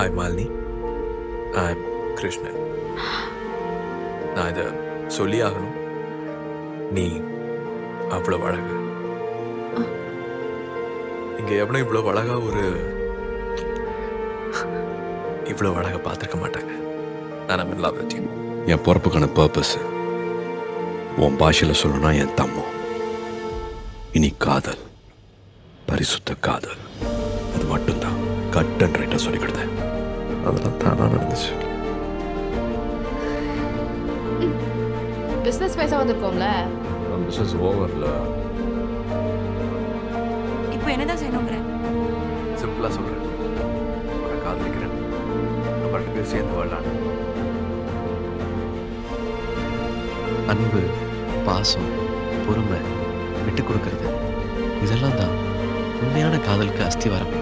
Hi Malini, I am Krishnan. நான் இதை சொல்லி ஆகணும். நீ அவ்வளோ அழகு. இங்கே எவனும் இவ்வளோ அழகா இவ்வளோ அழகா பார்த்துருக்க மாட்டாங்க. நான் I'm in love with you. என் பிறப்புக்கான பர்பஸ் உன் பாஷையில் சொல்லணும்னா என் தம்மம். இனி காதல், பரிசுத்த காதல், அது மட்டும்தான் கட் அண்ட் ரைட்டாக சொல்லி கொடுத்தேன். அதெல்லாம் தானா நடந்துச்சு. பிசினஸ் பேச வந்திருக்கோம்ல. பிஸ்னஸ் ஓவரில் இப்போ என்னதான் செய்யணுங்கிற? சிம்பிளாக சொல்கிறேன், உன்னை காதலிக்கிறேன், நம்ம 2 பேர் சேர்ந்து வாழலான்னு. அன்பு, பாசம், பொறுமை, விட்டு கொடுக்கறது, இதெல்லாம் தான் உண்மையான காதலுக்கு அஸ்திவாரம்.